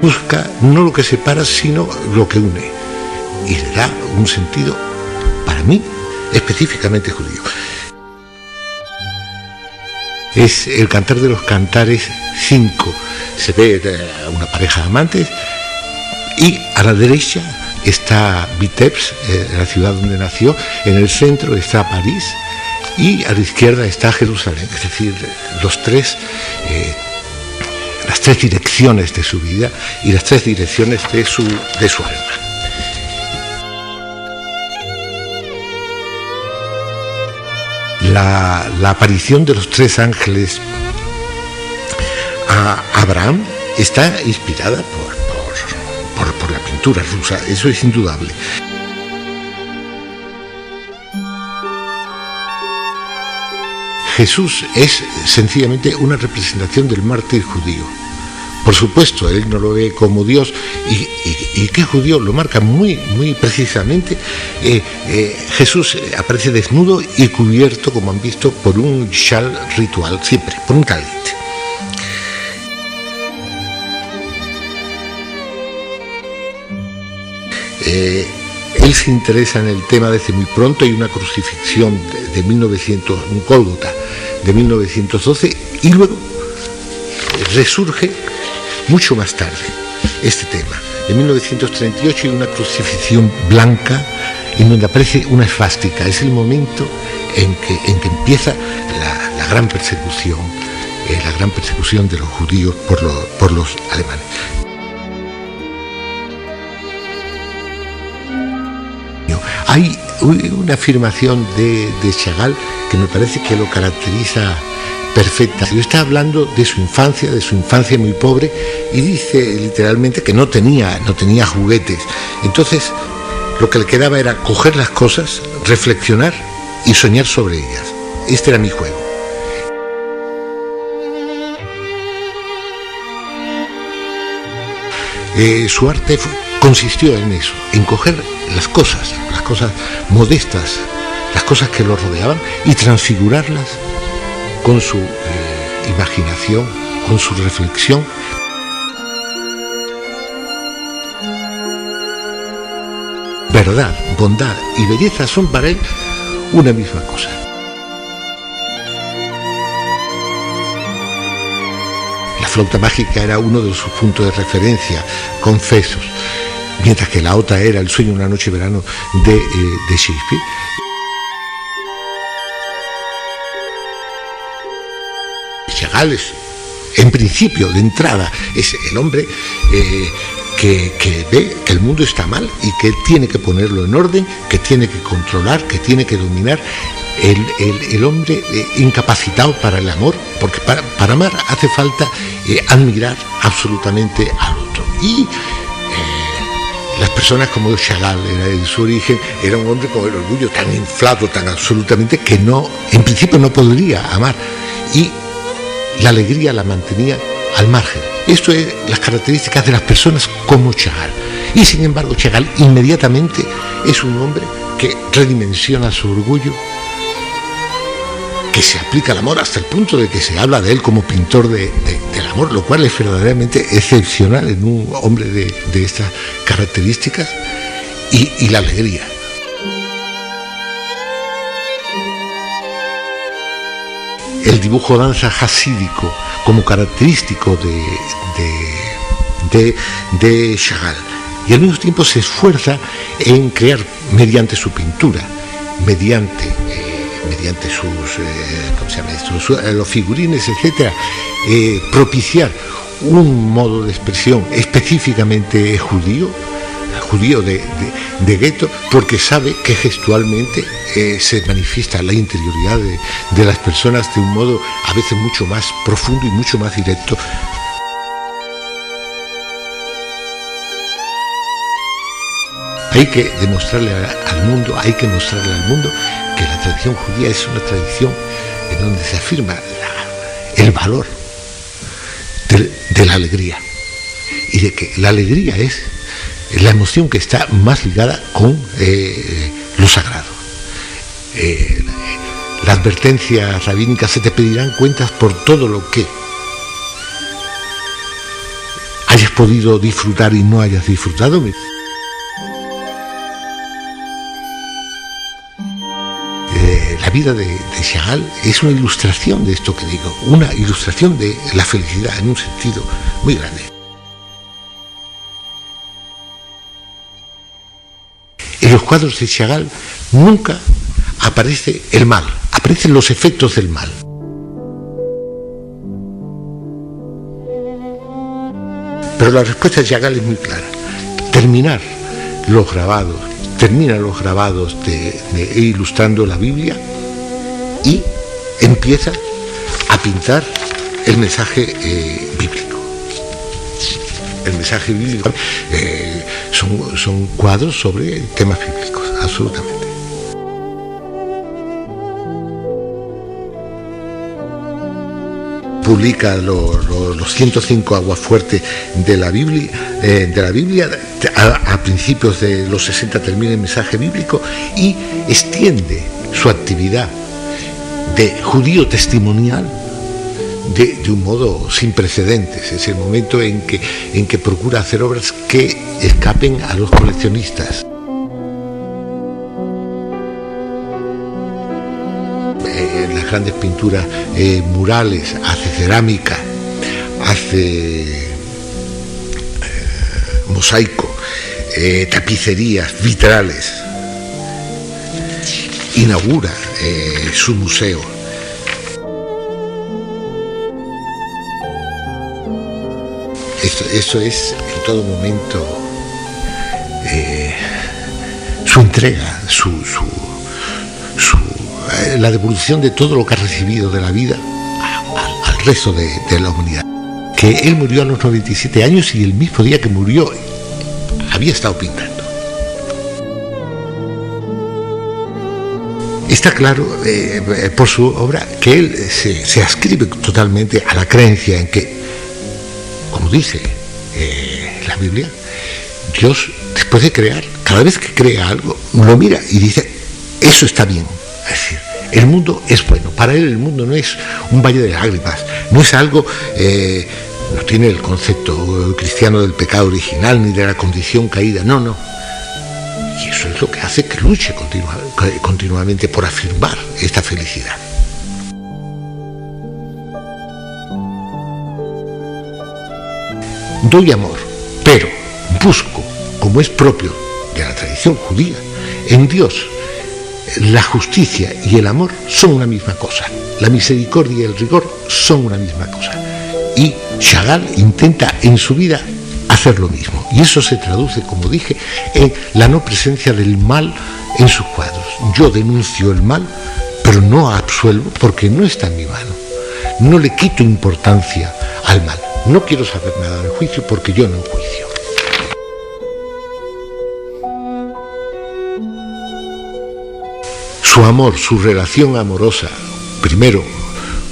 busca no lo que separa, sino lo que une, y le da un sentido, para mí, específicamente judío. Es el Cantar de los Cantares 5. Se ve una pareja de amantes y a la derecha está Vitebsk, la ciudad donde nació, en el centro está París y a la izquierda está Jerusalén, es decir, las tres direcciones de su vida y las tres direcciones de su alma. La aparición de los tres ángeles a Abraham está inspirada por la pintura rusa, eso es indudable. Jesús es sencillamente una representación del mártir judío. Por supuesto, él no lo ve como Dios, y que judío lo marca muy, muy precisamente. Jesús aparece desnudo y cubierto, como han visto, por un shal ritual, siempre, por un talit. Él se interesa en el tema desde muy pronto. Hay una crucifixión de 1900, un Gólgota de 1912, y luego resurge mucho más tarde este tema. En 1938 hay una crucifixión blanca en donde aparece una esvástica. Es el momento en que empieza la gran persecución de los judíos por los alemanes. Hay una afirmación de Chagall que me parece que lo caracteriza perfecta. Está hablando de su infancia muy pobre, y dice literalmente que no tenía juguetes. Entonces lo que le quedaba era coger las cosas, reflexionar y soñar sobre ellas. Este era mi juego. Su arte consistió en eso, en coger las cosas modestas, las cosas que lo rodeaban, y transfigurarlas con su imaginación, con su reflexión. Verdad, bondad y belleza son para él una misma cosa. La flauta mágica era uno de sus puntos de referencia, confesos, mientras que la otra era El sueño de una noche de verano de Shakespeare. Chagall es, en principio, de entrada, es el hombre que ve que el mundo está mal y que tiene que ponerlo en orden, que tiene que controlar, que tiene que dominar. El hombre incapacitado para el amor, porque para amar hace falta admirar absolutamente al otro. Y las personas como Chagall, en su origen, era un hombre con el orgullo tan inflado, tan absolutamente, que en principio no podría amar, y la alegría la mantenía al margen. Esto es las características de las personas como Chagall. Y sin embargo, Chagall inmediatamente es un hombre que redimensiona su orgullo, que se aplica al amor hasta el punto de que se habla de él como pintor del amor, lo cual es verdaderamente excepcional en un hombre de estas características, y la alegría. El dibujo danza hasídico como característico de Chagall, y al mismo tiempo se esfuerza en crear, mediante su pintura, mediante los figurines, etcétera, propiciar un modo de expresión específicamente judío de gueto, porque sabe que gestualmente se manifiesta la interioridad de las personas de un modo a veces mucho más profundo y mucho más directo. Hay que demostrarle al mundo, que la tradición judía es una tradición en donde se afirma el valor de la alegría, y de que la alegría es la emoción que está más ligada con lo sagrado. La advertencia rabínica: se te pedirán cuentas por todo lo que hayas podido disfrutar y no hayas disfrutado. La vida de Chagall es una ilustración de esto que digo, una ilustración de la felicidad en un sentido muy grande. En los cuadros de Chagall nunca aparece el mal, aparecen los efectos del mal. Pero la respuesta de Chagall es muy clara. Termina los grabados ilustrando la Biblia y empieza a pintar el mensaje bíblico. El mensaje bíblico son cuadros sobre temas bíblicos, absolutamente. Publica los 105 aguafuertes de la Biblia, a principios de los 60 termina el mensaje bíblico y extiende su actividad de judío testimonial de un modo sin precedentes. Es el momento en que procura hacer obras que escapen a los coleccionistas. Las grandes pinturas murales, hace cerámica, hace mosaico, tapicerías, vitrales, inaugura su museo. Eso es en todo momento su entrega, la devolución de todo lo que ha recibido de la vida al resto de la humanidad. Que él murió a los 97 años y el mismo día que murió había estado pintando. Está claro por su obra que él se ascribe totalmente a la creencia en que, como dice la Biblia, Dios, después de crear, cada vez que crea algo, lo mira y dice, eso está bien. Es decir, el mundo es bueno. Para él el mundo no es un valle de lágrimas, no es algo, no tiene el concepto cristiano del pecado original ni de la condición caída, no. Y eso es lo que hace que luche continuamente por afirmar esta felicidad. Doy amor, pero busco, como es propio de la tradición judía, en Dios. La justicia y el amor son una misma cosa. La misericordia y el rigor son una misma cosa. Y Chagall intenta en su vida hacer lo mismo. Y eso se traduce, como dije, en la no presencia del mal en sus cuadros. Yo denuncio el mal, pero no absuelvo porque no está en mi mano. No le quito importancia al mal. No quiero saber nada del juicio porque yo no enjuicio. Su amor, su relación amorosa, primero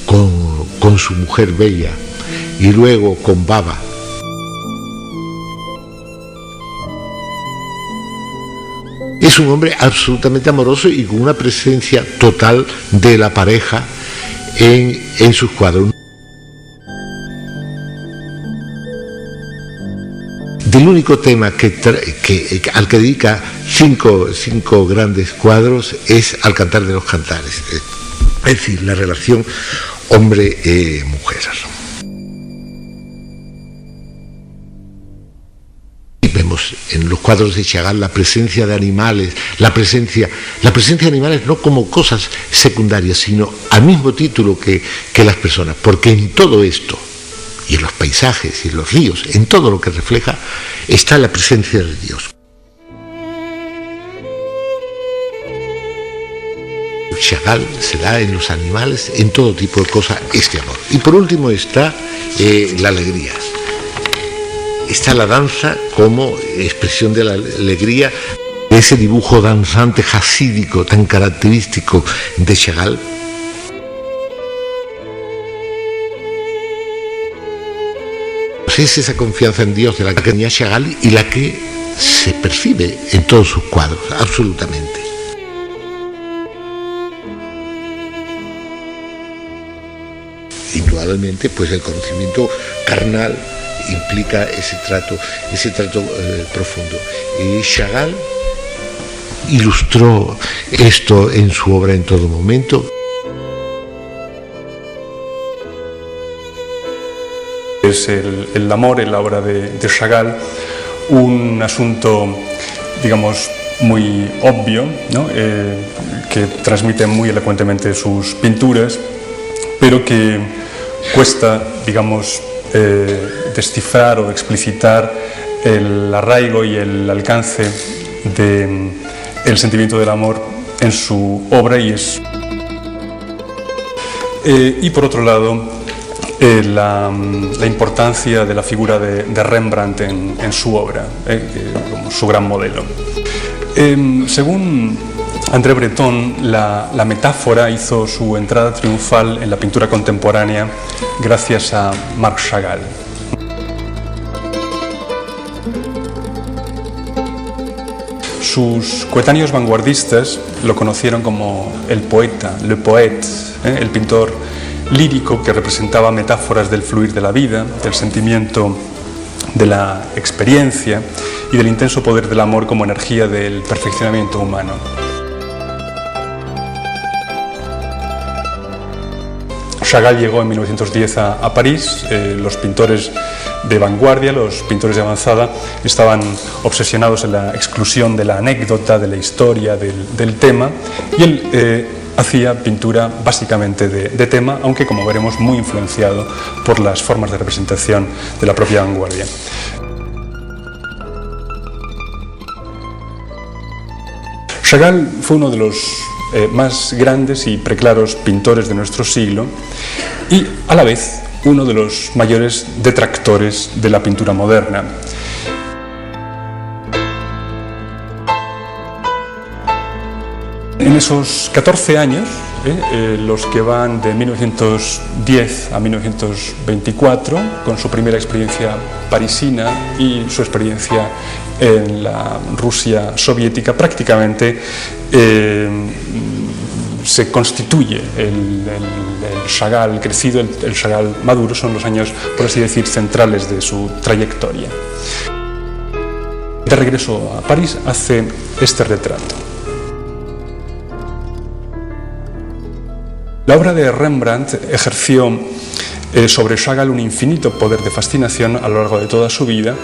con su mujer bella y luego con Baba, es un hombre absolutamente amoroso y con una presencia total de la pareja en sus cuadros. Del único tema al que dedica cinco grandes cuadros es al Cantar de los Cantares, es decir, la relación hombre-mujer. Vemos en los cuadros de Chagall la presencia de animales, la presencia de animales no como cosas secundarias, sino al mismo título que las personas, porque en todo esto, y en los paisajes y en los ríos, en todo lo que refleja, está la presencia de Dios. Chagall se da en los animales, en todo tipo de cosas, este amor. Y por último está la alegría. Está la danza como expresión de la alegría, ese dibujo danzante jasídico tan característico de Chagall. Es esa confianza en Dios de la que tenía Chagall y la que se percibe en todos sus cuadros, absolutamente. Indudablemente, pues el conocimiento carnal implica ese trato profundo. Y Chagall ilustró esto en su obra en todo momento. Es el amor en la obra de Chagall un asunto, digamos, muy obvio, ¿no? Que transmite muy elocuentemente sus pinturas, pero que cuesta, digamos, descifrar o explicitar el arraigo y el alcance del sentimiento del amor en su obra, y por otro lado la importancia de la figura de Rembrandt en su obra, como su gran modelo. Según André Breton, la metáfora hizo su entrada triunfal en la pintura contemporánea gracias a Marc Chagall. Sus coetáneos vanguardistas lo conocieron como el poeta, le poète, el pintor lírico que representaba metáforas del fluir de la vida, del sentimiento de la experiencia y del intenso poder del amor como energía del perfeccionamiento humano. Chagall llegó en 1910 a París. Los pintores de vanguardia, los pintores de avanzada, estaban obsesionados en la exclusión de la anécdota, de la historia, del tema, y él hacía pintura básicamente de tema, aunque, como veremos, muy influenciado por las formas de representación de la propia vanguardia. Chagall fue uno de los más grandes y preclaros pintores de nuestro siglo y, a la vez, uno de los mayores detractores de la pintura moderna. En esos 14 años, los que van de 1910 a 1924, con su primera experiencia parisina y su experiencia en la Rusia soviética, prácticamente se constituye el Chagall crecido, el Chagall maduro. Son los años, por así decir, centrales de su trayectoria. De regreso a París hace este retrato. La obra de Rembrandt ejerció sobre Chagall un infinito poder de fascinación a lo largo de toda su vida.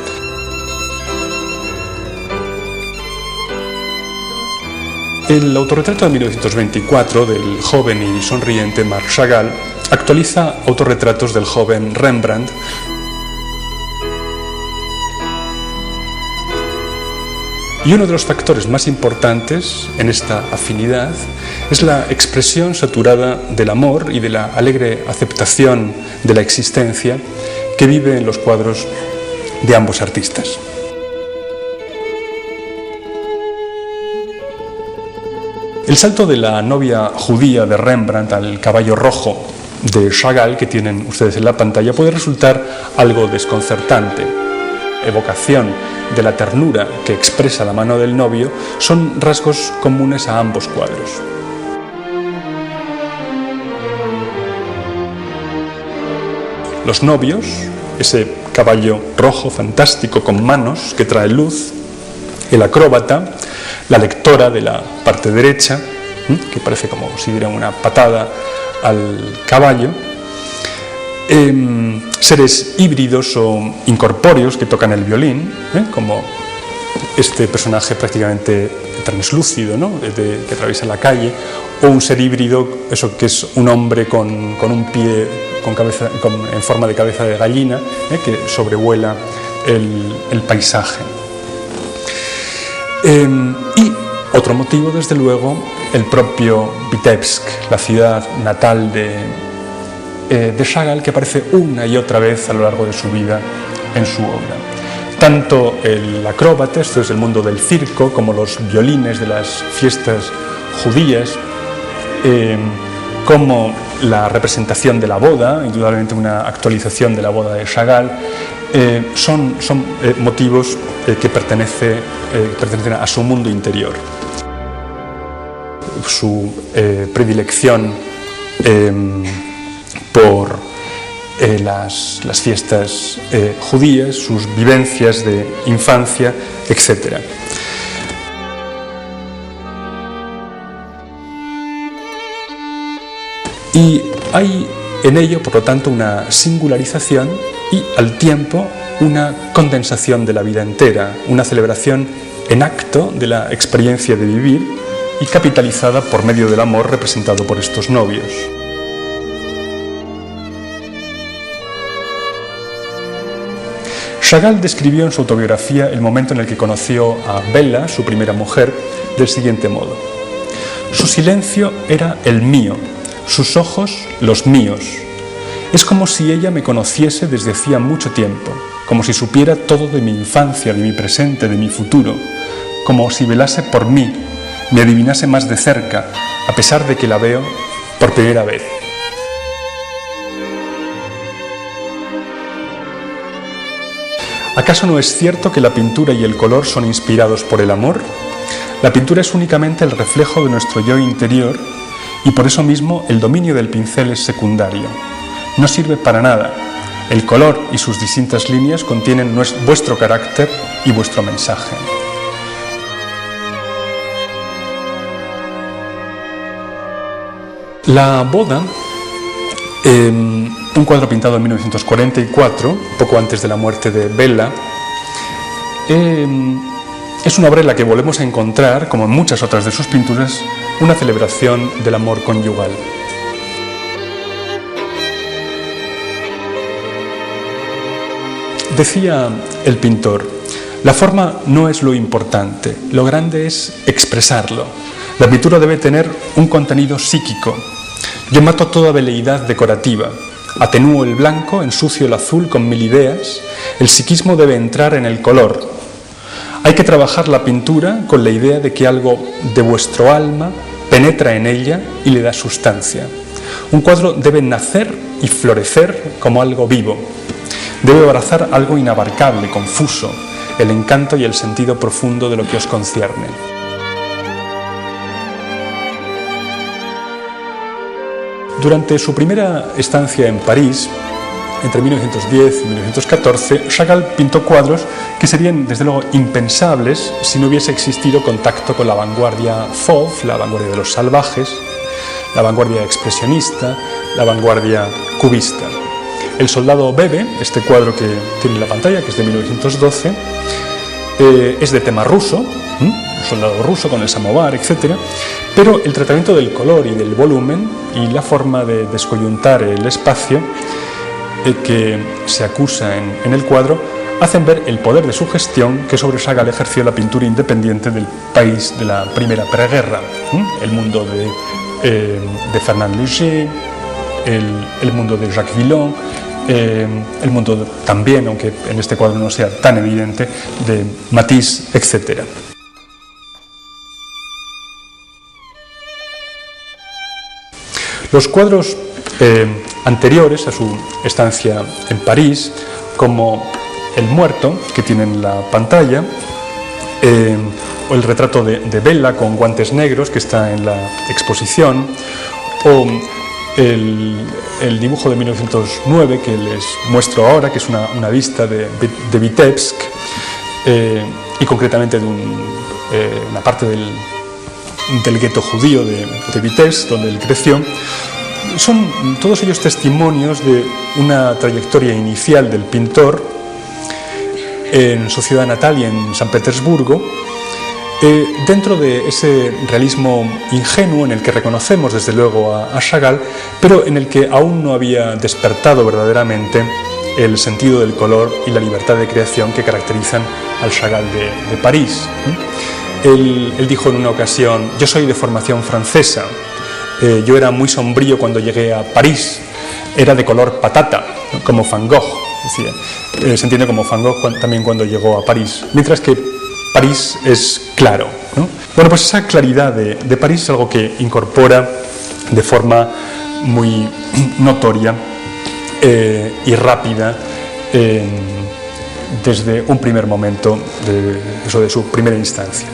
El autorretrato de 1924 del joven y sonriente Marc Chagall actualiza autorretratos del joven Rembrandt. Y uno de los factores más importantes en esta afinidad es la expresión saturada del amor y de la alegre aceptación de la existencia que vive en los cuadros de ambos artistas. El salto de la novia judía de Rembrandt al caballo rojo de Chagall, que tienen ustedes en la pantalla, puede resultar algo desconcertante. Evocación de la ternura que expresa la mano del novio son rasgos comunes a ambos cuadros. Los novios, ese caballo rojo fantástico con manos que trae luz, el acróbata, la lectora de la parte derecha, que parece como si diera una patada al caballo, seres híbridos o incorpóreos que tocan el violín, como este personaje prácticamente translúcido, ¿no? Que atraviesa la calle, o un ser híbrido, eso que es un hombre con un pie en forma de cabeza de gallina, que sobrevuela el paisaje. Y otro motivo, desde luego, el propio Vitebsk, la ciudad natal de Chagall, que aparece una y otra vez a lo largo de su vida en su obra. Tanto el acróbata, esto es el mundo del circo, como los violines de las fiestas judías, como la representación de la boda, indudablemente una actualización de la boda de Chagall, son motivos que pertenecen a su mundo interior. Su predilección por las fiestas judías, sus vivencias de infancia, etc. Y hay en ello, por lo tanto, una singularización y, al tiempo, una condensación de la vida entera, una celebración en acto de la experiencia de vivir y capitalizada por medio del amor representado por estos novios. Chagall describió en su autobiografía el momento en el que conoció a Bella, su primera mujer, del siguiente modo: su silencio era el mío, sus ojos los míos. Es como si ella me conociese desde hacía mucho tiempo, como si supiera todo de mi infancia, de mi presente, de mi futuro, como si velase por mí, me adivinase más de cerca, a pesar de que la veo por primera vez. ¿Acaso no es cierto que la pintura y el color son inspirados por el amor? La pintura es únicamente el reflejo de nuestro yo interior y por eso mismo el dominio del pincel es secundario. No sirve para nada. El color y sus distintas líneas contienen vuestro carácter y vuestro mensaje. La boda, un cuadro pintado en 1944, poco antes de la muerte de Bella, es una obra en la que volvemos a encontrar, como en muchas otras de sus pinturas, una celebración del amor conyugal. Decía el pintor: la forma no es lo importante, lo grande es expresarlo. La pintura debe tener un contenido psíquico. Yo mato toda veleidad decorativa, atenúo el blanco, ensucio el azul con mil ideas. El psiquismo debe entrar en el color. Hay que trabajar la pintura con la idea de que algo de vuestro alma penetra en ella y le da sustancia. Un cuadro debe nacer y florecer como algo vivo. Debe abrazar algo inabarcable, confuso, el encanto y el sentido profundo de lo que os concierne. Durante su primera estancia en París, entre 1910 y 1914, Chagall pintó cuadros que serían, desde luego, impensables si no hubiese existido contacto con la vanguardia fauve, la vanguardia de los salvajes, la vanguardia expresionista, la vanguardia cubista. El soldado bebe, este cuadro que tiene en la pantalla, que es de 1912, es de tema ruso, un soldado ruso con el samovar, etc. Pero el tratamiento del color y del volumen y la forma de descoyuntar el espacio que se acusa en el cuadro hacen ver el poder de sugestión que sobre Chagall ejerció la pintura independiente del país de la primera preguerra, el mundo de Fernand Léger, el mundo de Jacques Villon, el mundo también, aunque en este cuadro no sea tan evidente, de Matisse, etc. Los cuadros anteriores a su estancia en París, como El muerto, que tiene en la pantalla, o el retrato de Bella con guantes negros, que está en la exposición, o el dibujo de 1909 que les muestro ahora, que es una vista de Vitebsk, y concretamente de una parte del gueto judío de Vitebsk, donde él creció. Son todos ellos testimonios de una trayectoria inicial del pintor en su ciudad natal y en San Petersburgo, dentro de ese realismo ingenuo en el que reconocemos desde luego a Chagall, pero en el que aún no había despertado verdaderamente el sentido del color y la libertad de creación que caracterizan al Chagall de París. Él dijo en una ocasión: yo soy de formación francesa, yo era muy sombrío cuando llegué a París, era de color patata, ¿no?, como Van Gogh. Decía, se entiende como Van Gogh también cuando llegó a París, mientras que París es claro, ¿no? Bueno, pues esa claridad de París es algo que incorpora de forma muy notoria y rápida desde un primer momento de su primera instancia.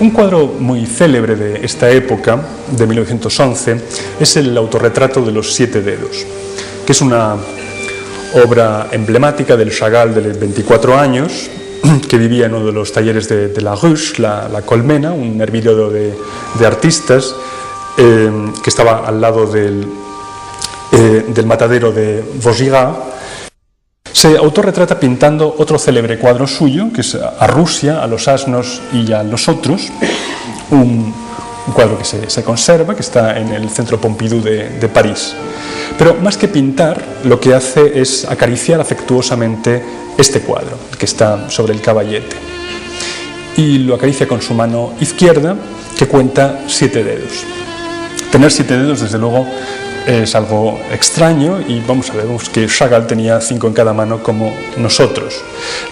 Un cuadro muy célebre de esta época, de 1911, es el autorretrato de los 7 dedos, que es una obra emblemática del Chagall de 24 años, que vivía en uno de los talleres de la Ruche, la Colmena, un hervidero de artistas que estaba al lado del matadero de Vaugirard. Se autorretrata pintando otro célebre cuadro suyo, que es a Rusia, a los asnos y a los otros, un cuadro que se conserva, que está en el Centro Pompidou de París. Pero más que pintar, lo que hace es acariciar afectuosamente este cuadro, que está sobre el caballete. Y lo acaricia con su mano izquierda, que cuenta 7 dedos. Tener 7 dedos, desde luego, es algo extraño, y vamos a ver que Chagall tenía 5 en cada mano como nosotros.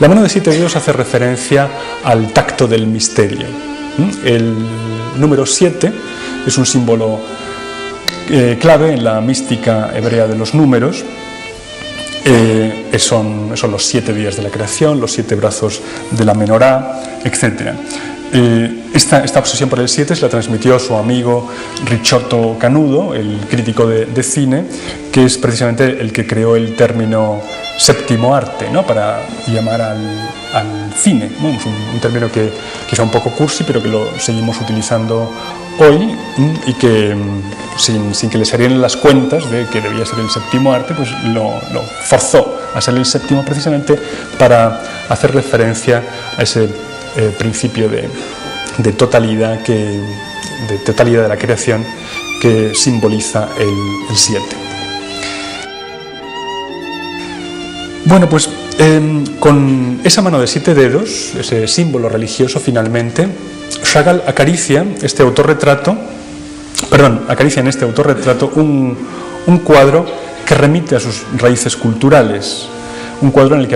La mano de 7 dedos hace referencia al tacto del misterio. El número 7 es un símbolo clave en la mística hebrea de los números. Son los 7 días de la creación, los 7 brazos de la menorá, etc. Esta obsesión por el 7 se la transmitió a su amigo Ricciotto Canudo, el crítico de cine, que es precisamente el que creó el término séptimo arte, ¿no?, para llamar al cine. Bueno, es un término que es un poco cursi, pero que lo seguimos utilizando hoy, y que sin que le salieran las cuentas de que debía ser el séptimo arte, pues lo forzó a ser el séptimo, precisamente para hacer referencia a ese principio de totalidad de la creación que simboliza el 7. Bueno, pues con esa mano de 7 dedos, ese símbolo religioso, finalmente, Chagall acaricia en este autorretrato un cuadro que remite a sus raíces culturales, un cuadro en el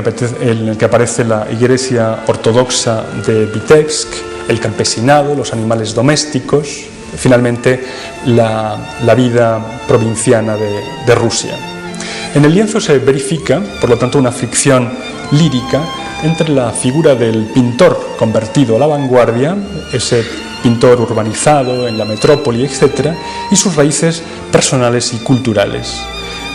que aparece la iglesia ortodoxa de Vitebsk, el campesinado, los animales domésticos, finalmente la vida provinciana de Rusia. En el lienzo se verifica, por lo tanto, una fricción lírica entre la figura del pintor convertido a la vanguardia, ese pintor urbanizado en la metrópoli, etc., y sus raíces personales y culturales.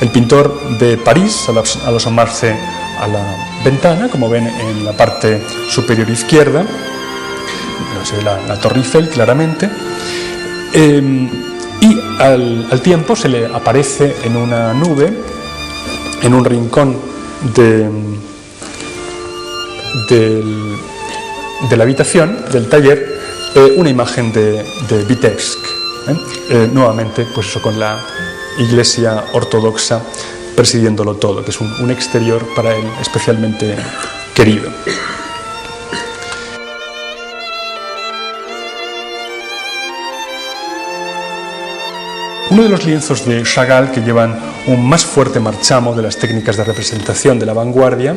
El pintor de París, al asomarse a la ventana, como ven en la parte superior izquierda, se ve la Torre Eiffel claramente, y al tiempo se le aparece en una nube, en un rincón de la habitación, del taller, una imagen de Vitebsk, nuevamente pues eso, con la iglesia ortodoxa presidiéndolo todo, que es un exterior para él especialmente querido. Uno de los lienzos de Chagall que llevan un más fuerte marchamo de las técnicas de representación de la vanguardia,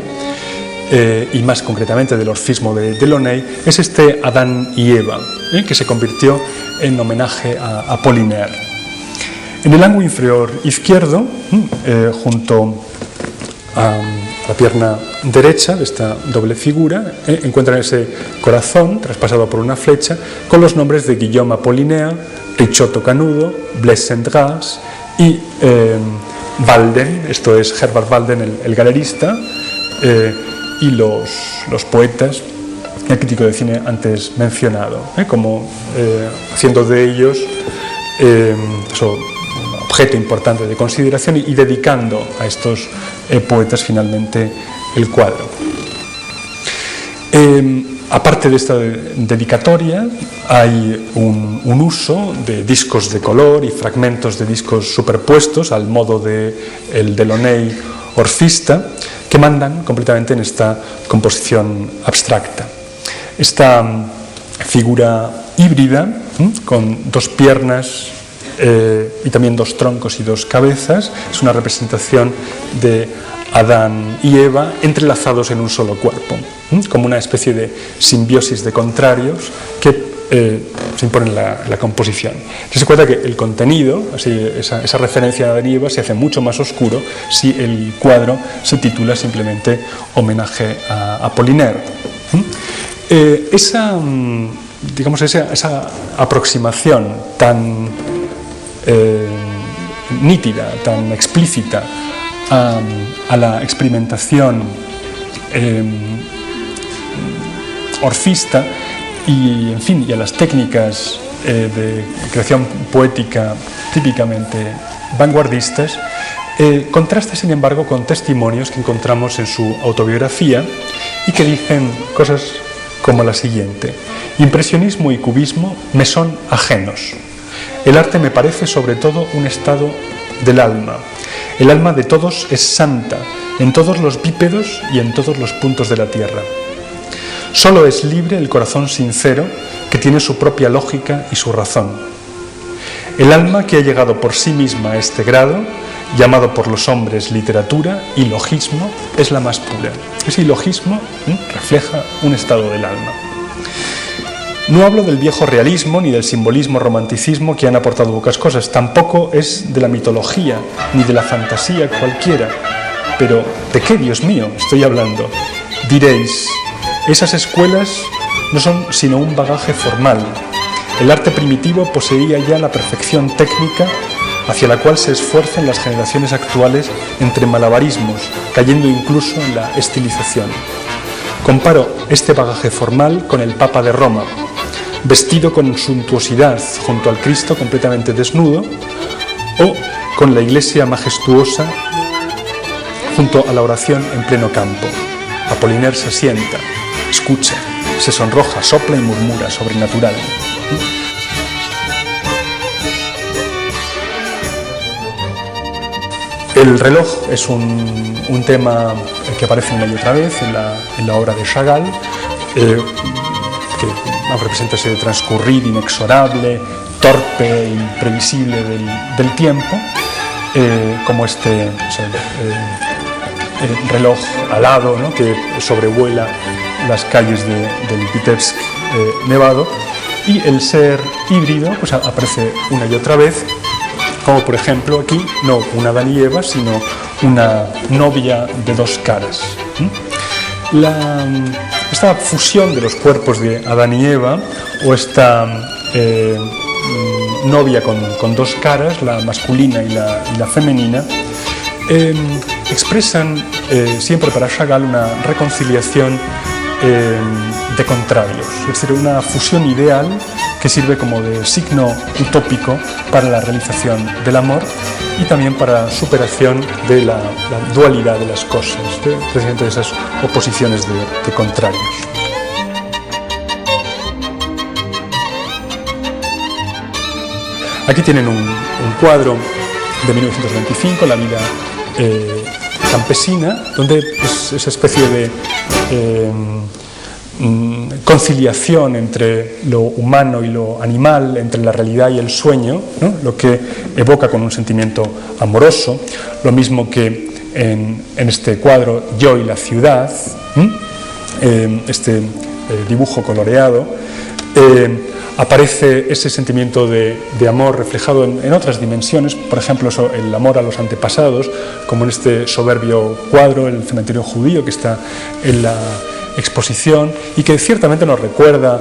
y más concretamente del orfismo de Delaunay, es este Adán y Eva, que se convirtió en homenaje a Apollinaire. En el ángulo inferior izquierdo, junto a la pierna derecha de esta doble figura, encuentran ese corazón traspasado por una flecha con los nombres de Guillaume Apollinaire, Ricciotto Canudo, Blaise Cendrars y Walden, esto es Herbert Walden, el galerista, y los poetas, el crítico de cine antes mencionado, como haciendo de ellos objeto importante de consideración y dedicando a estos poetas finalmente el cuadro. Aparte de esta dedicatoria, hay un uso de discos de color y fragmentos de discos superpuestos al modo del Delaunay orfista, que mandan completamente en esta composición abstracta. Esta figura híbrida, con 2 piernas y también 2 troncos y 2 cabezas, es una representación de Adán y Eva entrelazados en un solo cuerpo, como una especie de simbiosis de contrarios que se impone en la composición. Se cuenta que el contenido, así, esa referencia a Adán y Eva, se hace mucho más oscuro si el cuadro se titula simplemente Homenaje a Apollinaire. Esa aproximación tan nítida, tan explícita a la experimentación orfista y, en fin, y a las técnicas de creación poética típicamente vanguardistas, contrasta, sin embargo, con testimonios que encontramos en su autobiografía y que dicen cosas como la siguiente: impresionismo y cubismo me son ajenos. El arte me parece sobre todo un estado del alma. El alma de todos es santa, en todos los bípedos y en todos los puntos de la tierra. Solo es libre el corazón sincero, que tiene su propia lógica y su razón. El alma que ha llegado por sí misma a este grado, llamado por los hombres literatura, ilogismo, es la más pura. Ese ilogismo refleja un estado del alma. No hablo del viejo realismo ni del simbolismo romanticismo que han aportado pocas cosas, tampoco es de la mitología ni de la fantasía cualquiera. Pero, ¿de qué, Dios mío, estoy hablando? Diréis, esas escuelas no son sino un bagaje formal. El arte primitivo poseía ya la perfección técnica hacia la cual se esfuerzan las generaciones actuales entre malabarismos, cayendo incluso en la estilización. Comparo este bagaje formal con el Papa de Roma, vestido con suntuosidad junto al Cristo completamente desnudo, o con la iglesia majestuosa junto a la oración en pleno campo. Apollinaire se sienta, escucha, se sonroja, sopla y murmura, sobrenatural. El reloj es un tema que aparece una y otra vez en la obra de Chagall, que representa ese transcurrir inexorable, torpe, imprevisible del tiempo, como este reloj alado, ¿no?, que sobrevuela las calles del Vitebsk nevado, y el ser híbrido pues aparece una y otra vez, como por ejemplo aquí, no una Adán y Eva, sino una novia de dos caras. Esta fusión de los cuerpos de Adán y Eva, o esta novia con dos caras, la masculina y la femenina, expresan siempre para Chagall una reconciliación de contrarios, es decir, una fusión ideal que sirve como de signo utópico para la realización del amor y también para la superación de la dualidad de las cosas, precisamente de esas oposiciones de contrarios. Aquí tienen un cuadro de 1925, La vida campesina, donde es esa especie de conciliación entre lo humano y lo animal, entre la realidad y el sueño, ¿no?, lo que evoca con un sentimiento amoroso, lo mismo que en este cuadro Yo y la ciudad, este dibujo coloreado, aparece ese sentimiento de amor reflejado en otras dimensiones, por ejemplo el amor a los antepasados, como en este soberbio cuadro, El cementerio judío, que está en la exposición y que ciertamente nos recuerda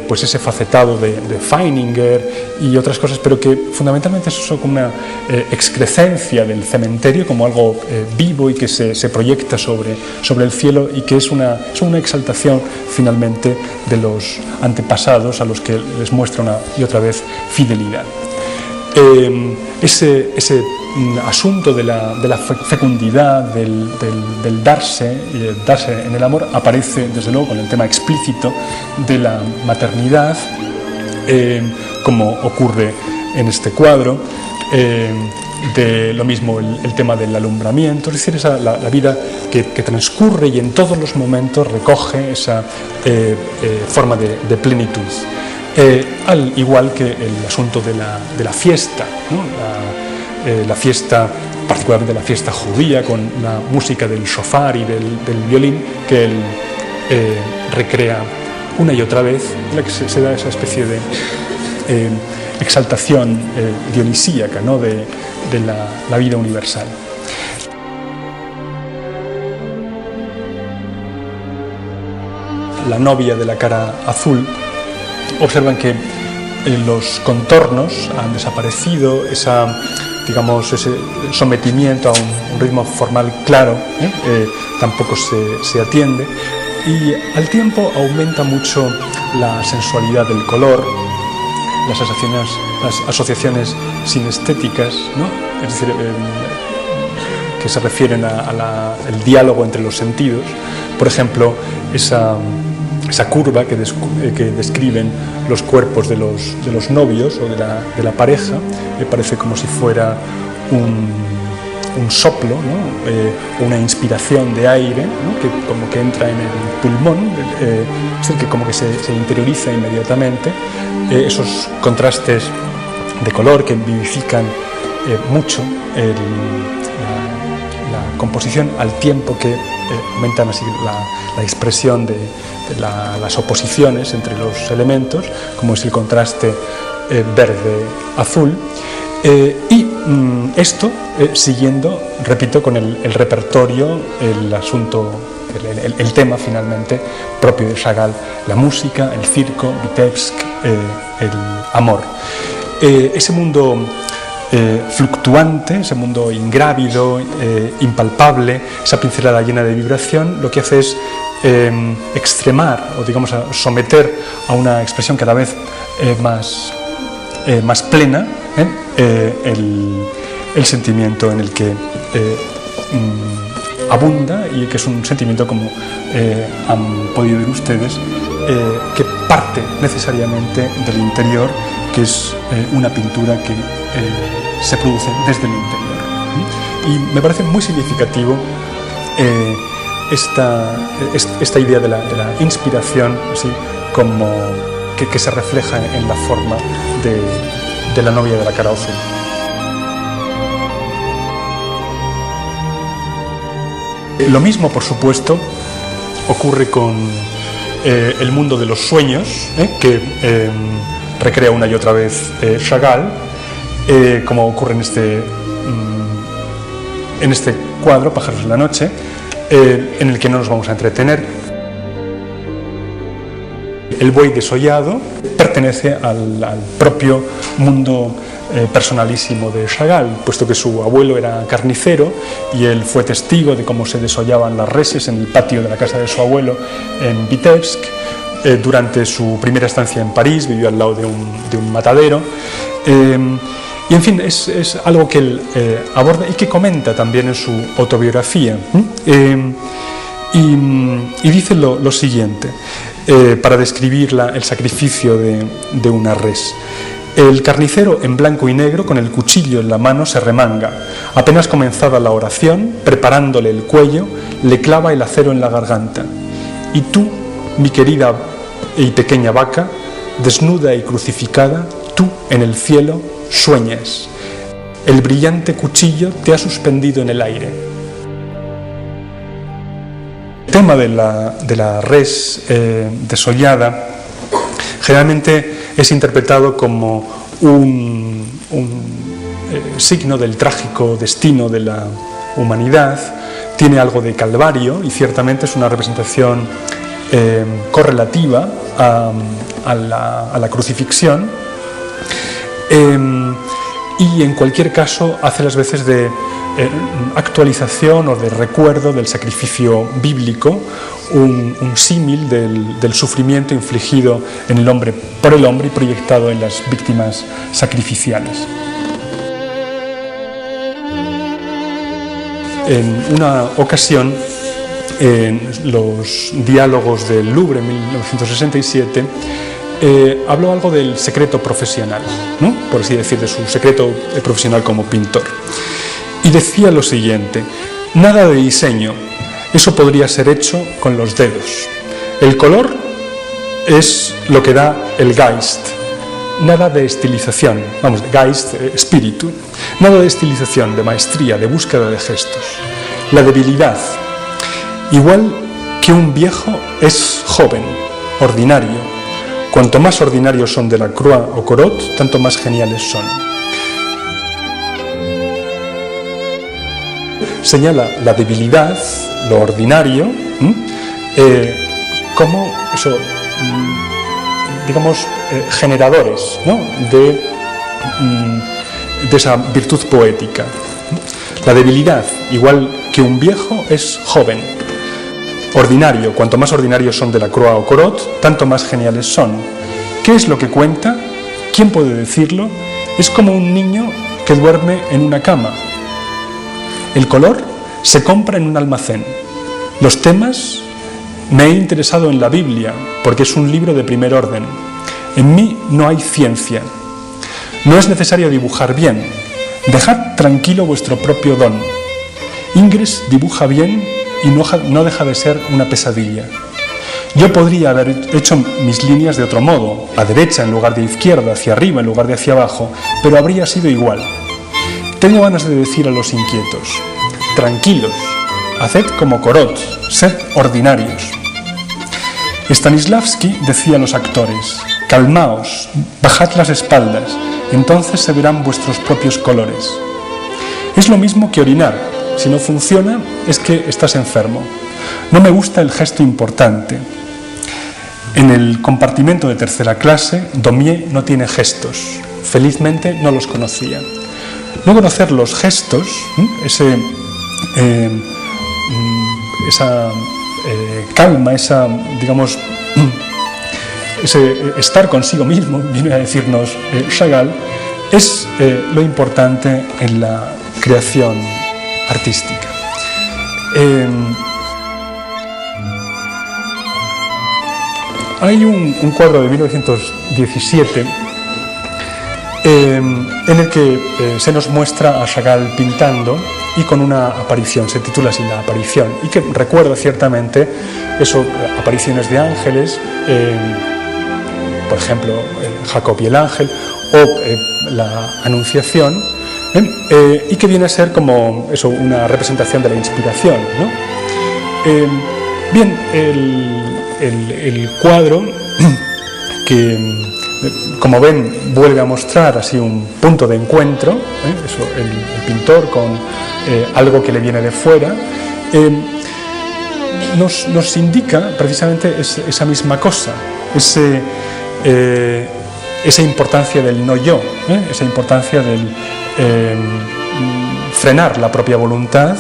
pues ese facetado de Feininger y otras cosas, pero que fundamentalmente es eso, como una excrescencia del cementerio, como algo vivo y que se proyecta sobre el cielo, y que es una exaltación finalmente de los antepasados a los que les muestra una y otra vez fidelidad. Ese asunto de la fecundidad, del darse en el amor, aparece desde luego con el tema explícito de la maternidad, como ocurre en este cuadro, de lo mismo el tema del alumbramiento, es decir, la vida que transcurre y en todos los momentos recoge esa forma de plenitud. Al igual que el asunto de la fiesta, ¿no?, la fiesta, particularmente la fiesta judía, con la música del shofar y del violín, que él recrea una y otra vez, en la que se da esa especie de exaltación dionisíaca, ¿no?, de la vida universal. La novia de la cara azul, observan que los contornos han desaparecido, esa digamos, ese sometimiento a un ritmo formal claro, tampoco se atiende, y al tiempo aumenta mucho la sensualidad del color, las asociaciones sinestéticas, ¿no? Es decir, que se refieren al diálogo entre los sentidos. Por ejemplo, esa curva que describen los cuerpos de los novios o de la pareja, me parece como si fuera un soplo, ¿no? Una inspiración de aire, ¿no? Que como que entra en el pulmón, es decir, que como que se interioriza inmediatamente. Esos contrastes de color que vivifican mucho la composición, al tiempo que aumentan así la expresión de las oposiciones entre los elementos, como es el contraste verde-azul. Y esto siguiendo, repito, con el repertorio, el asunto, el tema finalmente propio de Chagall, la música, el circo, Vitebsk, el amor. Ese mundo fluctuante, ese mundo ingrávido, impalpable, esa pincelada llena de vibración, lo que hace es extremar o, digamos, someter a una expresión cada vez más plena el sentimiento en el que abunda, y que es un sentimiento, como han podido ver ustedes, que parte necesariamente del interior, que es una pintura que se produce desde el interior. Y me parece muy significativo esta idea de la inspiración, ¿sí? Como que se refleja en la forma de la novia de la cara azul. Lo mismo, por supuesto, ocurre con el mundo de los sueños, que recrea una y otra vez Chagall, como ocurre en este cuadro, Pájaros en la noche, en el que no nos vamos a entretener. El buey desollado pertenece al propio mundo personalísimo de Chagall, puesto que su abuelo era carnicero y él fue testigo de cómo se desollaban las reses en el patio de la casa de su abuelo en Vitebsk. Durante su primera estancia en París vivió al lado de un matadero, y en fin, es algo que él aborda y que comenta también en su autobiografía, y dice lo siguiente para describir el sacrificio de una res. El carnicero, en blanco y negro, con el cuchillo en la mano, se remanga. Apenas comenzada la oración, preparándole el cuello, le clava el acero en la garganta. Y tú, mi querida y pequeña vaca, desnuda y crucificada, tú en el cielo sueñas. El brillante cuchillo te ha suspendido en el aire. El tema de la res desollada generalmente es interpretado como un signo del trágico destino de la humanidad. Tiene algo de calvario y ciertamente es una representación correlativa a la crucifixión, y en cualquier caso hace las veces de actualización o de recuerdo del sacrificio bíblico, un símil del sufrimiento infligido en el hombre por el hombre y proyectado en las víctimas sacrificiales. En una ocasión, en los diálogos del Louvre en 1967, habló algo del secreto profesional, ¿no? Por así decir, de su secreto profesional como pintor. Y decía lo siguiente: nada de diseño, eso podría ser hecho con los dedos. El color es lo que da el Geist. Nada de estilización, vamos, Geist, espíritu. Nada de estilización, de maestría, de búsqueda de gestos. La debilidad, igual que un viejo, es joven, ordinario. Cuanto más ordinarios son Delacroix o Corot, tanto más geniales son. Señala la debilidad, lo ordinario, como eso, digamos, generadores, ¿no? de esa virtud poética. La debilidad, igual que un viejo, es joven. Ordinario, cuanto más ordinarios son Delacroix o Corot, tanto más geniales son. ¿Qué es lo que cuenta? ¿Quién puede decirlo? Es como un niño que duerme en una cama. El color se compra en un almacén. Los temas, me he interesado en la Biblia, porque es un libro de primer orden. En mí no hay ciencia. No es necesario dibujar bien. Dejad tranquilo vuestro propio don. Ingres dibuja bien y no deja de ser una pesadilla. Yo podría haber hecho mis líneas de otro modo, a derecha en lugar de izquierda, hacia arriba en lugar de hacia abajo, pero habría sido igual. Tengo ganas de decir a los inquietos, tranquilos, haced como Corot, sed ordinarios. Stanislavski decía a los actores, calmaos, bajad las espaldas, entonces se verán vuestros propios colores. Es lo mismo que orinar, si no funciona es que estás enfermo. No me gusta el gesto importante. En el compartimento de tercera clase, Daumier no tiene gestos. Felizmente no los conocía. No conocer los gestos, esa calma, digamos, ese estar consigo mismo, viene a decirnos Chagall, es lo importante en la creación artística. Hay un cuadro de 1917 en el que se nos muestra a Chagall pintando y con una aparición, se titula así La aparición, y que recuerda ciertamente apariciones de ángeles, por ejemplo Jacob y el ángel, o la Anunciación, y que viene a ser como una representación de la inspiración, ¿no? Bien, el cuadro, que como ven vuelve a mostrar así un punto de encuentro, el pintor con algo que le viene de fuera, nos indica precisamente esa misma cosa, esa importancia del no yo, esa importancia del frenar la propia voluntad,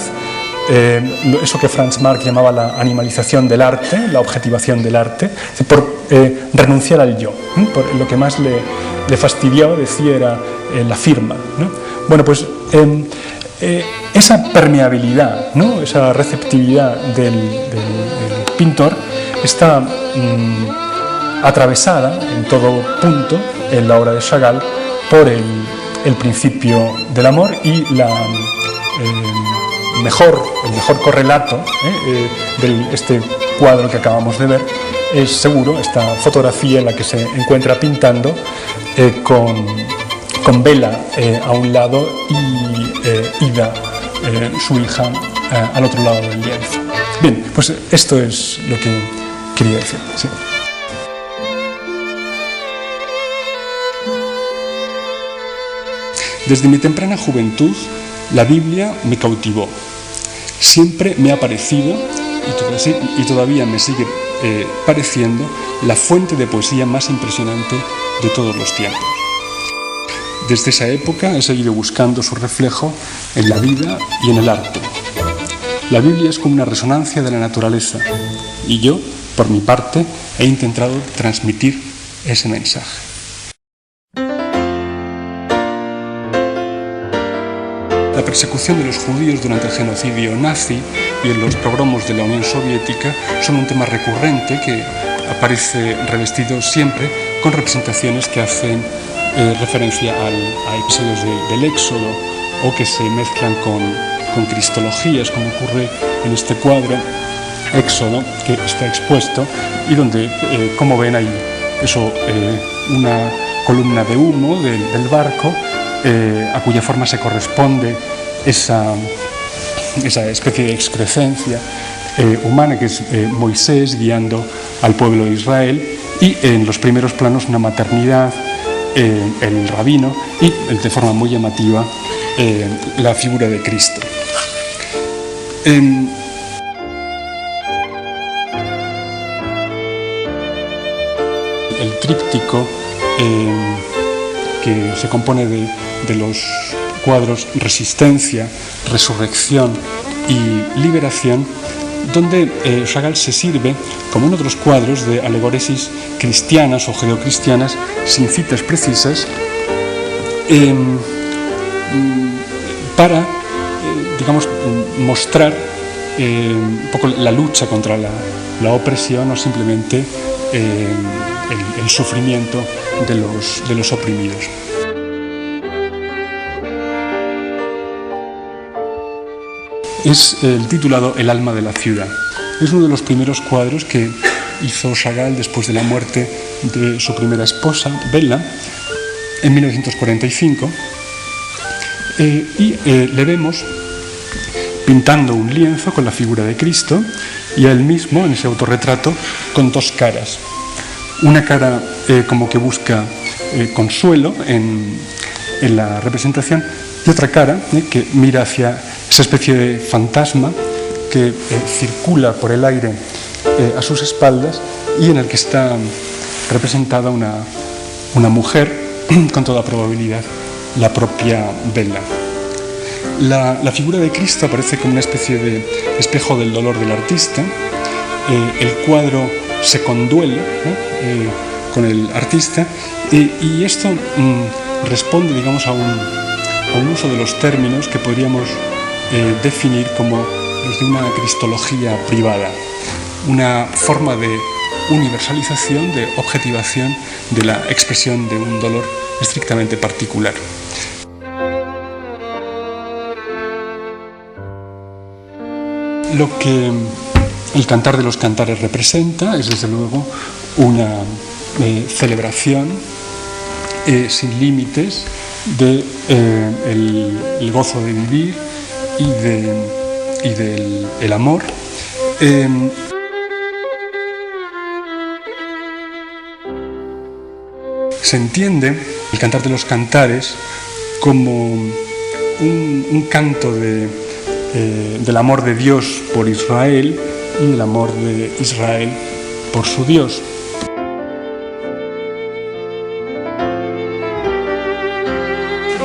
eso que Franz Marc llamaba la animalización del arte, la objetivación del arte, por renunciar al yo. Por lo que más le fastidiaba, decía, era la firma, ¿no? Bueno, pues esa permeabilidad, ¿no? Esa receptividad del pintor está atravesada en todo punto en la obra de Chagall por el principio del amor y el mejor correlato de este cuadro que acabamos de ver es seguro esta fotografía en la que se encuentra pintando con Bela a un lado y Ida, su hija, al otro lado del lienzo. Bien, pues esto es lo que quería decir. Sí. Desde mi temprana juventud, la Biblia me cautivó. Siempre me ha parecido, y todavía me sigue pareciendo, la fuente de poesía más impresionante de todos los tiempos. Desde esa época he seguido buscando su reflejo en la vida y en el arte. La Biblia es como una resonancia de la naturaleza, y yo, por mi parte, he intentado transmitir ese mensaje. La persecución de los judíos durante el genocidio nazi y en los pogromos de la Unión Soviética son un tema recurrente que aparece revestido siempre con representaciones que hacen referencia a episodios del Éxodo o que se mezclan con cristologías, como ocurre en este cuadro Éxodo que está expuesto y donde, como ven, hay una columna de humo del barco a cuya forma se corresponde esa especie de excrescencia humana que es Moisés guiando al pueblo de Israel, y en los primeros planos una maternidad, el rabino y de forma muy llamativa la figura de Cristo. El tríptico que se compone de los cuadros Resistencia, Resurrección y Liberación, donde Chagall se sirve, como en otros cuadros, de alegoresis cristianas o judeocristianas sin citas precisas, para, digamos, mostrar un poco la lucha contra la opresión o simplemente el sufrimiento de los oprimidos. Es el titulado El alma de la ciudad. Es uno de los primeros cuadros que hizo Chagall después de la muerte de su primera esposa, Bella, en 1945. Le vemos pintando un lienzo con la figura de Cristo y a él mismo, en ese autorretrato, con dos caras. Una cara como que busca consuelo en la representación y otra cara que mira hacia esa especie de fantasma que circula por el aire a sus espaldas y en el que está representada una mujer, con toda probabilidad la propia Bella. La figura de Cristo aparece como una especie de espejo del dolor del artista. El cuadro se conduele, ¿no?, con el artista y esto responde, digamos, a un uso de los términos que podríamos definir como los de una cristología privada, una forma de universalización, de objetivación de la expresión de un dolor estrictamente particular. Lo que el Cantar de los Cantares representa es, desde luego, una celebración sin límites de el gozo de vivir y del amor. Se entiende el Cantar de los Cantares como un canto del amor de Dios por Israel y del amor de Israel por su Dios.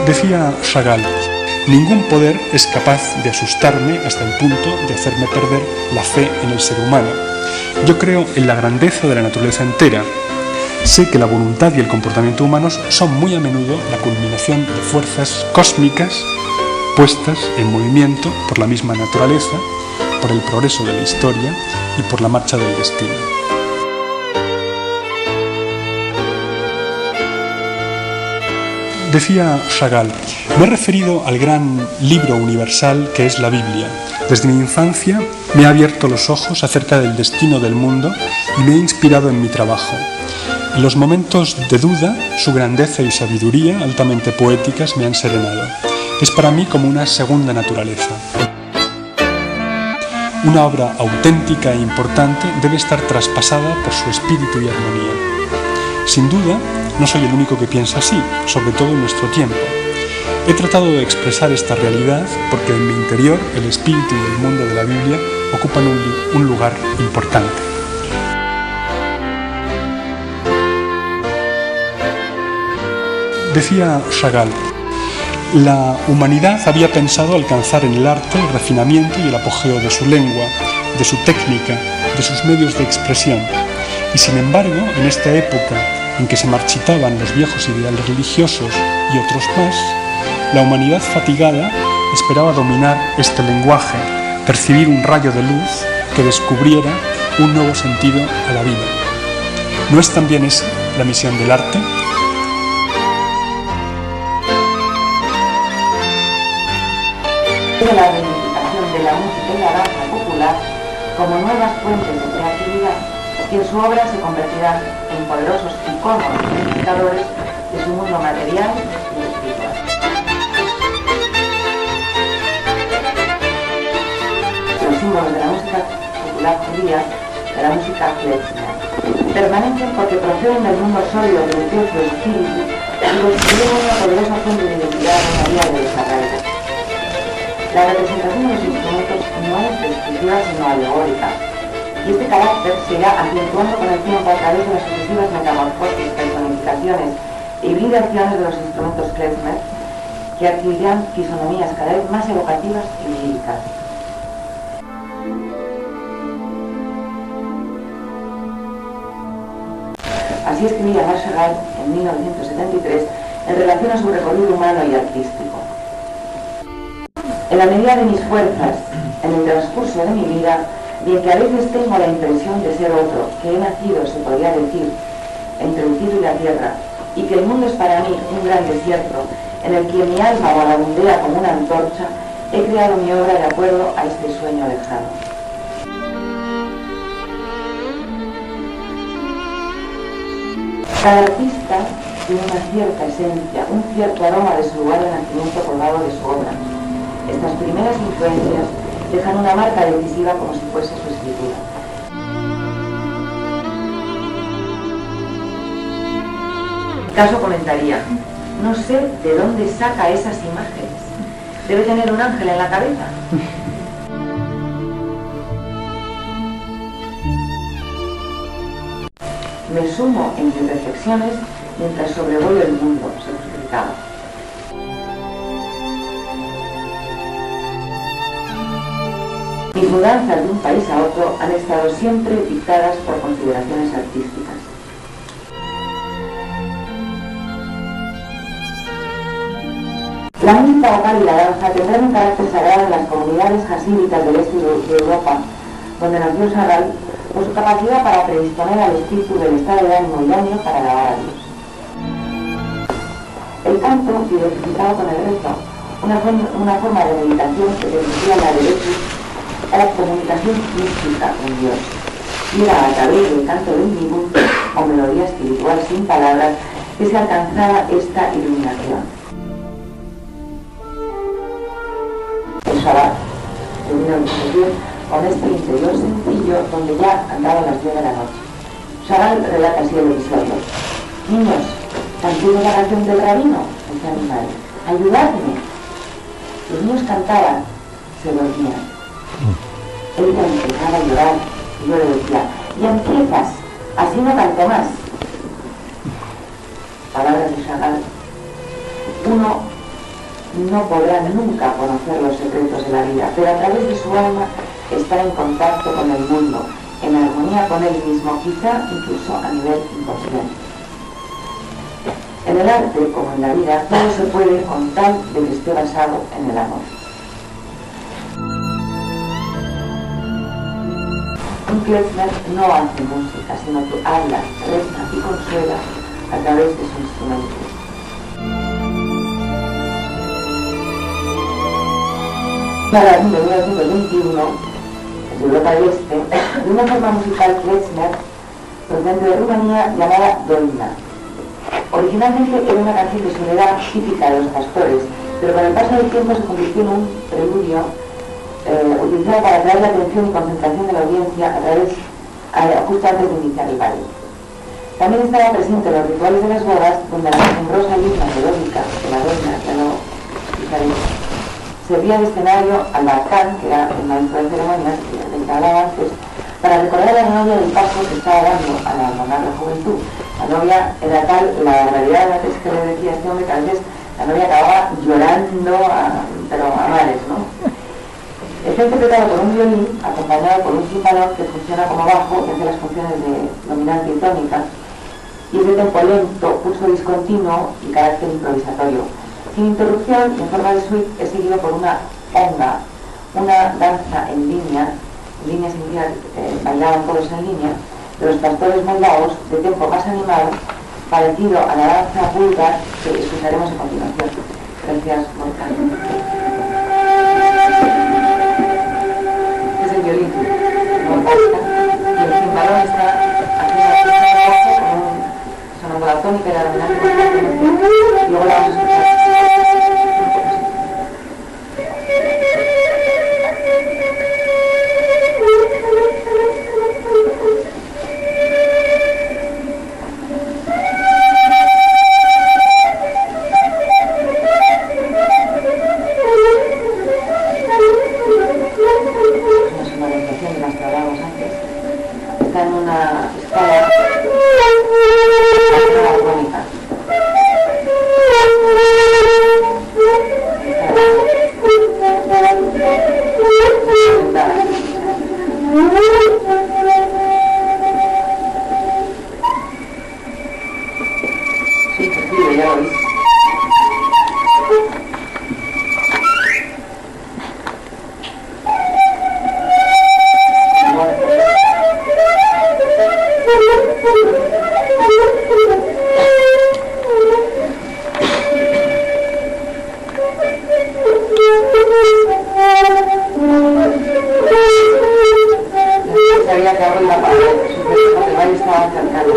Decía Chagall: ningún poder es capaz de asustarme hasta el punto de hacerme perder la fe en el ser humano. Yo creo en la grandeza de la naturaleza entera. Sé que la voluntad y el comportamiento humanos son muy a menudo la culminación de fuerzas cósmicas puestas en movimiento por la misma naturaleza, por el progreso de la historia y por la marcha del destino. Decía Chagall: me he referido al gran libro universal que es la Biblia. Desde mi infancia me ha abierto los ojos acerca del destino del mundo y me ha inspirado en mi trabajo. En los momentos de duda, su grandeza y sabiduría altamente poéticas me han serenado. Es para mí como una segunda naturaleza. Una obra auténtica e importante debe estar traspasada por su espíritu y armonía. Sin duda, no soy el único que piensa así, sobre todo en nuestro tiempo. He tratado de expresar esta realidad porque en mi interior el espíritu y el mundo de la Biblia ocupan un lugar importante. Decía Chagall: la humanidad había pensado alcanzar en el arte el refinamiento y el apogeo de su lengua, de su técnica, de sus medios de expresión. Y sin embargo, en esta época en que se marchitaban los viejos ideales religiosos y otros más, la humanidad fatigada esperaba dominar este lenguaje, percibir un rayo de luz que descubriera un nuevo sentido a la vida. ¿No es también esa la misión del arte? De la reivindicación de la música y la danza popular como nuevas fuentes de creatividad, que en su obra se convertirán en poderosos iconos unificadores de su mundo material y espiritual. Los símbolos de la música popular judía, de la música klezmer, permanecen porque proceden del mundo sólido del Dios del espíritu y constituyen una poderosa fuente de identidad mundial de desarrollo. La representación de los instrumentos no es descriptiva sino alegórica, y este carácter se irá acentuando con el tiempo a través de las sucesivas metamorfosis, personificaciones e hibridaciones de los instrumentos klezmer que adquirirán fisonomías cada vez más evocativas y líricas. Así escribía Marc Chagall en 1973 en relación a su recorrido humano y artístico. En la medida de mis fuerzas, en el transcurso de mi vida, bien que a veces tengo la impresión de ser otro, que he nacido, se podría decir, entre el cielo y la tierra, y que el mundo es para mí un gran desierto, en el que mi alma vagabundea como una antorcha, he creado mi obra de acuerdo a este sueño lejano. Cada artista tiene una cierta esencia, un cierto aroma de su lugar de nacimiento colgado de su obra. Estas primeras influencias dejan una marca decisiva como si fuese su escritura. Caso comentaría, no sé de dónde saca esas imágenes. Debe tener un ángel en la cabeza. Me sumo en mis reflexiones mientras sobrevuelo el mundo, se explicaba. Mis mudanzas de un país a otro han estado siempre dictadas por consideraciones artísticas. La música vocal y la danza tendrán un carácter sagrado en las comunidades jasíditas del este de Europa, donde nació Chagall, por su capacidad para predisponer al espíritu del estado de ánimo idóneo para alabar a Dios. El canto, diversificado con el rezo, una forma de meditación que permitía la derecha a la comunicación mística con Dios. Y era a través del canto del dibujo o melodía espiritual sin palabras que se alcanzaba esta iluminación. El Shabbat terminó el servicio con este interior sencillo donde ya andaban las 10 de la noche. Chagall relata así el episodio. Niños, ¿cantéis la canción del rabino? Decía mi madre. ¡Ayudadme! Los niños cantaban, se dormían. Ella empezaba a llorar y yo le decía, y empiezas, así no canto más. Palabras de Chagall. Uno no podrá nunca conocer los secretos de la vida, pero a través de su alma está en contacto con el mundo, en armonía con él mismo, quizá incluso a nivel inconsciente. En el arte, como en la vida, todo se puede con tal de que esté basado en el amor. Un klezmer no hace música, sino que habla, reza y consuela a través de su instrumento. Para 1921, en Europa del Este, de una forma musical klezmer procedente de Rumanía llamada Doina. Originalmente era una canción de soledad típica de los pastores, pero con el paso del tiempo se convirtió en un preludio utilizado para atraer la atención y concentración de la audiencia a través, justo antes de iniciar el baile. También estaba presente en los rituales de las bodas, donde la asombrosa línea melódica de la Doina, ya no fijaréis, servía de escenario al Barcán, que era el maestro de ceremonias, del que hablaba antes, para recordar a la novia del paso que estaba dando a la monarca juventud. La novia era tal la barbaridad antes que le decía a este hombre que a veces la novia acababa llorando, pero a mares, ¿no? Está interpretado por un violín, acompañado por un címbalo que funciona como bajo, que hace las funciones de dominante y tónica, y es de tempo lento, pulso discontinuo y carácter improvisatorio. Sin interrupción, en forma de suite, es seguido por una onda, una danza en línea significa bailaban todos en línea, de los pastores moldados de tempo más animado, parecido a la danza búlgara que escucharemos a continuación. Gracias, Morgan. Este es el violín, y el cimbalón está haciendo como sonando la tónica y la dominante constantemente, y luego la vamos a escuchar. Está en una escala armónica. Sabía que abrir la pared, su que vaya estaba cercano.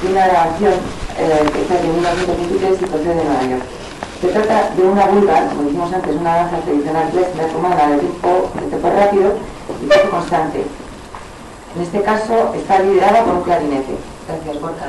Una grabación que está en 1923 y procede de Nueva York. Se trata de una vulga, como dijimos antes, una danza tradicional klezmer romana de tempo rápido y paso constante. En este caso está liderada por un clarinete. Gracias, Gorka.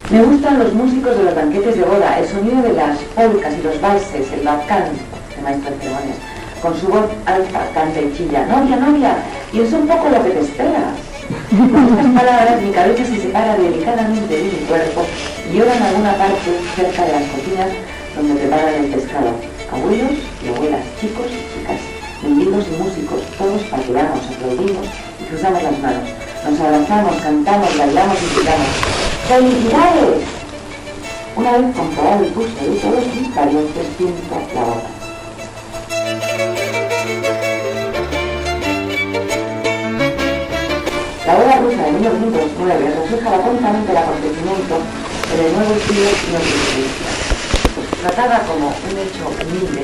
Me gustan los músicos de los banquetes de boda, el sonido de las polcas y los valses, el bacán, el maestro de ceremonias, con su voz alta, canta y chilla, novia, novia, y es un poco lo que te esperas. Con estas palabras mi cabeza se separa delicadamente de mi cuerpo y llora en alguna parte cerca de las cocinas donde preparan el pescado. Abuelos y abuelas, chicos y chicas, mendigos y músicos, todos pateamos, aplaudimos y cruzamos las manos. Nos abrazamos, cantamos, bailamos y gritamos. ¡Felicidades! Una vez comprobado el pulso de todos mis parientes, pinto la boca. La boda rusa de 1909 refleja latentamente el acontecimiento en el nuevo estilo neoclasicista. Tratada como un hecho humilde,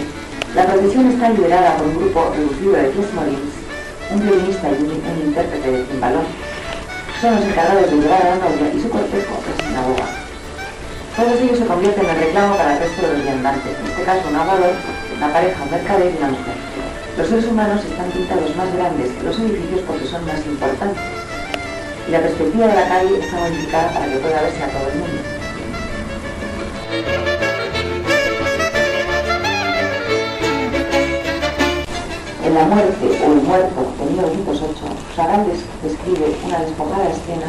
la procesión está liderada por un grupo reducido de klezmerins, un violinista y un intérprete de cimbalón. Son los encargados de llevar a la novia y su cortejo es una boda. Todos ellos se convierten en reclamo para el resto de los viandantes, en este caso un aguador, una pareja, un mercader y una mujer. Los seres humanos están pintados más grandes que los edificios porque son más importantes. Y la perspectiva de la calle está modificada para que pueda verse a todo el mundo. En La muerte o El muerto de 1908, Chagall describe una despojada escena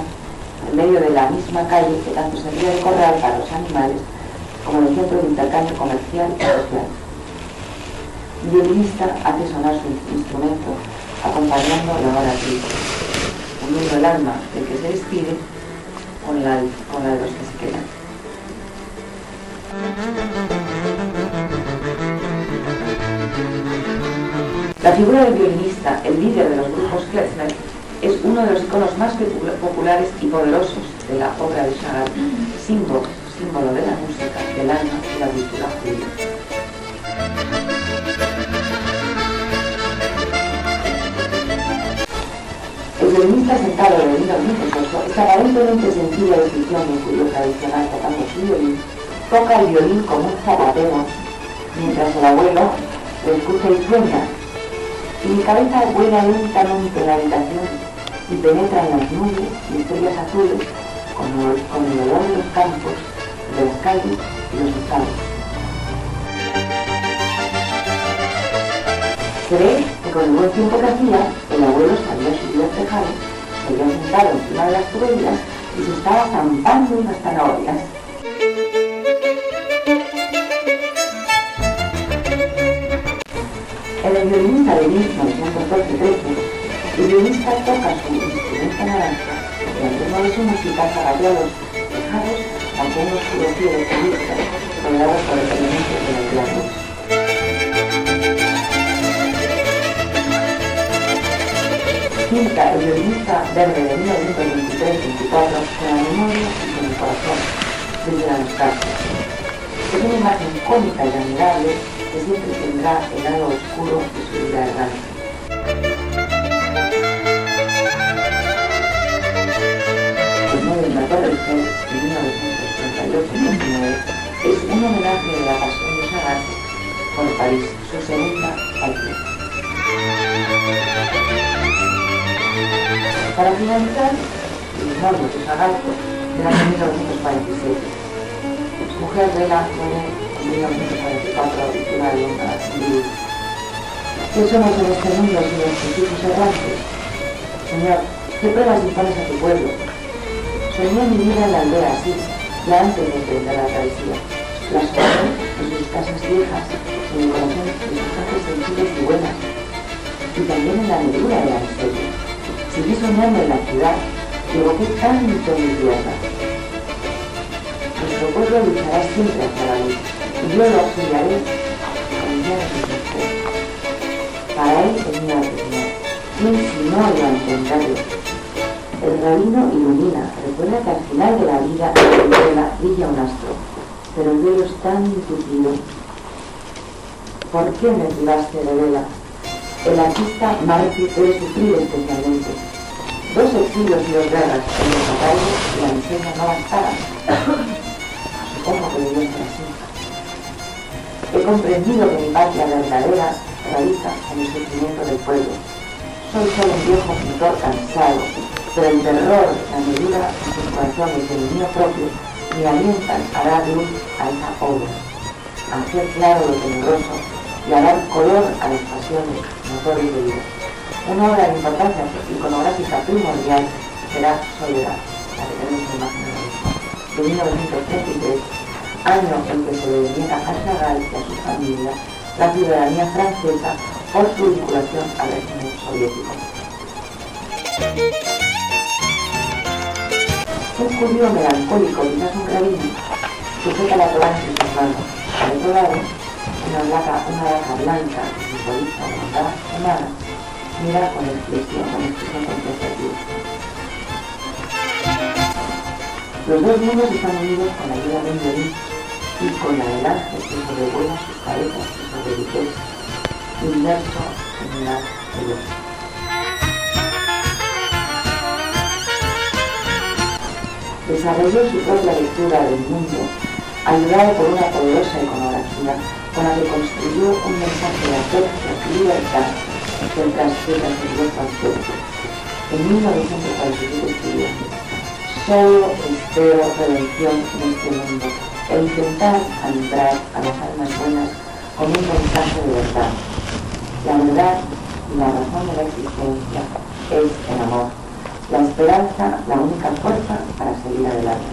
en medio de la misma calle que tanto servía de corral para los animales como de centro de intercambio comercial y social. El violinista hace sonar su instrumento acompañando la hora triste, uniendo el alma del que se despide con la de los que se quedan. La figura del violinista, el líder de los grupos klezmer, es uno de los iconos más populares y poderosos de la obra de Chagall, símbolo de la música, del alma y la cultura judía. El violinista sentado de 1908 es aparentemente sencilla descripción de un judío tradicional tocando su violín, toca el violín como un zapatero, mientras el abuelo le escucha y sueña. Y mi cabeza vuela lentamente en la habitación y penetra en las nubes y estrellas azules con el olor de los campos, de las calles y los estados. Se ve que con el buen tiempo que hacía, el abuelo se había subido al tejado, se había sentado encima de las tuberías y se estaba zampando unas zanahorias. En el violinista Naranja de 1912-13, el violinista toca su instrumento naranja y al ritmo de su música zapatea los tejados ante un oscuro cielo celeste rodeado por elementos de los blancos. Pinta el violinista verde de 1923-24 con la memoria y con el corazón desde la nostalgia. Es una imagen cómica y admirable que siempre tendrá el lado oscuro de su vida errante. El nuevo de la Torre Eiffel, de 1938-39, es un homenaje de la pasión de Chagall por París, su segunda altura. Para finalizar, el morbo de Chagall del año 1947. Su mujer Vela muere en 1944 víctima de una virus. ¿Qué somos en este mundo sino tus hijos errantes? Señor, ¿qué pruebas impones a tu pueblo? Soñé mi vida en la aldea así, ya antes de emprender la travesía. La soñé en sus casas viejas, en el corazón de sus casas sencillas y buenas, y también en la negrura de la miseria. Seguí soñando en la ciudad, y evoqué tanto mi tierra. Nuestro pueblo luchará siempre hacia la luz, y yo lo auxiliaré con millones de mujeres. Para él es mi arte, Señor. ¿Quién si no iba a entenderlo? El rabino ilumina, recuerda que al final de la vida en la vela brilla un astro, pero el velo es tan intuitivo. ¿Por qué me privaste de Vela? El artista mártir debe sufrir especialmente. 2 exilios y 2 guerras, el desarraigo y la miseria no bastaban. Supongo que debió ser así. He comprendido que mi patria verdadera radica en el sufrimiento del pueblo. Soy solo un viejo pintor cansado, pero el terror, la medida en sus corazones y el mío propio me alientan a dar luz a esa obra, a hacer claro lo tenebroso y a dar color a las pasiones, motores de vida. Una obra de importancia iconográfica primordial será Soledad, la que tenemos en imagen de 1933, año en que se le deniega a Chagall y a su familia la ciudadanía francesa por su vinculación al régimen soviético. Un judío melancólico, quizás un rabino, sujeta la Torá en sus manos. Al otro lado, una vaca blanca que simboliza la bondad humana, mira con expresión contemplativa. Los dos mundos están unidos con la ayuda de un violín y con la del ángel que sobrevuela sus cabezas y sobre el inmerso en la de Dios. Desarrolló su propia lectura del mundo, ayudado por una poderosa iconografía con la que construyó un mensaje de afecto y libertad que transfiere el peligroso aspecto. En 1947 escribió: solo espero redención en este mundo e intentar alumbrar a las almas buenas con un mensaje de verdad. La verdad y la razón de la existencia es el amor. La esperanza, la única fuerza para seguir adelante.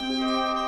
Chao.